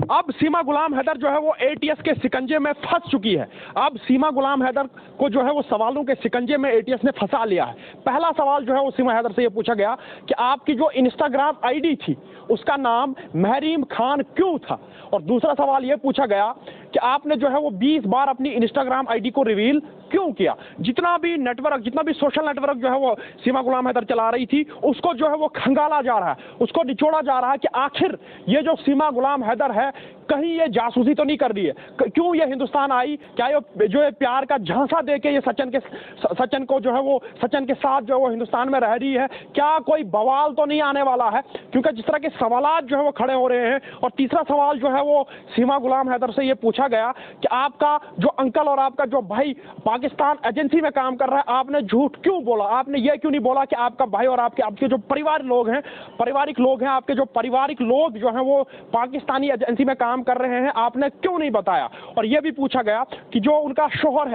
अब सीमा गुलाम हैदर जो है वो एटीएस के शिकंजे में फंस चुकी है। अब सीमा गुलाम हैदर को जो है वो सवालों के शिकंजे में एटीएस ने फंसा लिया है। पहला सवाल जो है वो सीमा हैदर से ये पूछा गया कि आपकी जो इंस्टाग्राम आईडी थी उसका नाम महरीम खान क्यों था, और दूसरा सवाल ये पूछा गया कि आपने जो है वो 20 बार अपनी इंस्टाग्राम आईडी को रिवील क्यों किया। जितना भी सोशल नेटवर्क जो है वो सीमा गुलाम हैदर चला रही थी उसको जो है वो खंगाला जा रहा है, उसको निचोड़ा जा रहा है कि आखिर ये जो सीमा गुलाम हैदर है कहीं ये जासूसी तो नहीं कर रही है, क्यों ये हिंदुस्तान आई, क्या ये जो है प्यार का झांसा दे के ये सचिन को जो है वो सचिन के साथ जो है वो हिंदुस्तान में रह रही है, क्या कोई बवाल तो नहीं आने वाला है। क्योंकि जिस तरह के सवालात जो है वो खड़े हो रहे हैं। और तीसरा सवाल जो है वो सीमा गुलाम हैदर से ये पूछा गया कि आपका जो अंकल और आपका जो भाई पाकिस्तान एजेंसी में काम कर रहा है, आपने झूठ क्यों बोला, आपने ये क्यों नहीं बोला कि आपका भाई और आपके जो पारिवारिक लोग हैं, आपके जो पारिवारिक लोग जो हैं वो पाकिस्तानी एजेंसी में काम कर रहे हैं, आपने क्यों नहीं बताया। और यह भी पूछा गया कि जो उनका शोहर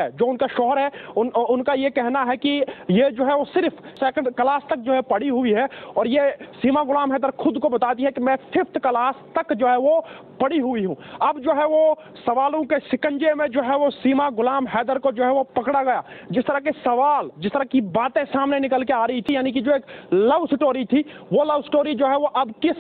है उनका ये कहना है कि ये जो है वो सिर्फ सेकंड क्लास तक जो है पढ़ी हुई है, और ये सीमा गुलाम हैदर खुद को बताती है कि मैं 5th क्लास तक जो है वो पढ़ी हुई हूं। अब जो है वो सवालों के शिकंजे में जो है वो सीमा गुलाम हैदर को जो है वो पकड़ा गया। जिस तरह की बातें सामने निकल के आ रही थी, यानी कि जो एक लव स्टोरी थी, वो लव स्टोरी जो है वो अब किस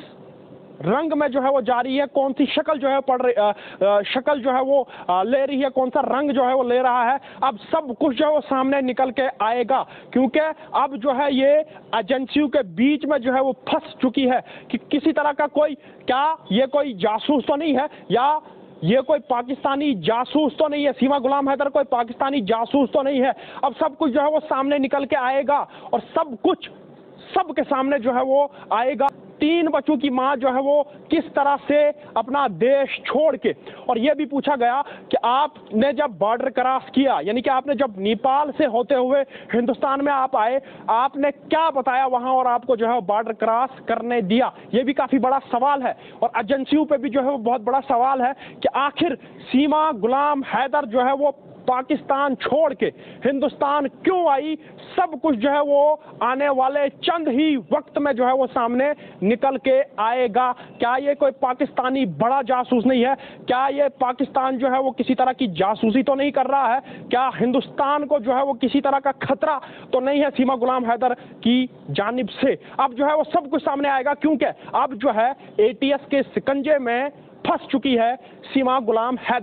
रंग में जो है वो जा रही है, कौन सी शक्ल जो है शक्ल जो है वो ले रही है, कौन सा रंग जो है वो ले रहा है, अब सब कुछ जो है वो सामने निकल के आएगा। क्योंकि अब जो है ये एजेंसियों के बीच में जो है वो फंस चुकी है कि किसी तरह का क्या ये कोई जासूस तो नहीं है, या ये कोई पाकिस्तानी जासूस तो नहीं है, सीमा गुलाम हैदर कोई पाकिस्तानी जासूस तो नहीं है। अब सब कुछ जो है वो सामने निकल के आएगा, और सब कुछ सबके सामने जो है वो आएगा। 3 बच्चों की मां जो है वो किस तरह से अपना देश छोड़ के, और यह भी पूछा गया कि आपने जब बॉर्डर क्रॉस किया, यानी कि आपने जब नेपाल से होते हुए हिंदुस्तान में आप आए, आपने क्या बताया वहां और आपको जो है बॉर्डर क्रॉस करने दिया। यह भी काफी बड़ा सवाल है, और एजेंसियों पे भी जो है वो बहुत बड़ा सवाल है कि आखिर सीमा गुलाम हैदर जो है वो पाकिस्तान छोड़ के हिंदुस्तान क्यों आई। सब कुछ जो है वो आने वाले चंद ही वक्त में जो है वो सामने निकल के आएगा। क्या ये कोई पाकिस्तानी बड़ा जासूस नहीं है, क्या ये पाकिस्तान जो है वो किसी तरह की जासूसी तो नहीं कर रहा है, क्या हिंदुस्तान को जो है वो किसी तरह का खतरा तो नहीं है सीमा गुलाम हैदर की जानिब से। अब जो है वो सब कुछ सामने आएगा, क्योंकि अब जो है एटीएस के शिकंजे में फंस चुकी है सीमा गुलाम हैदर।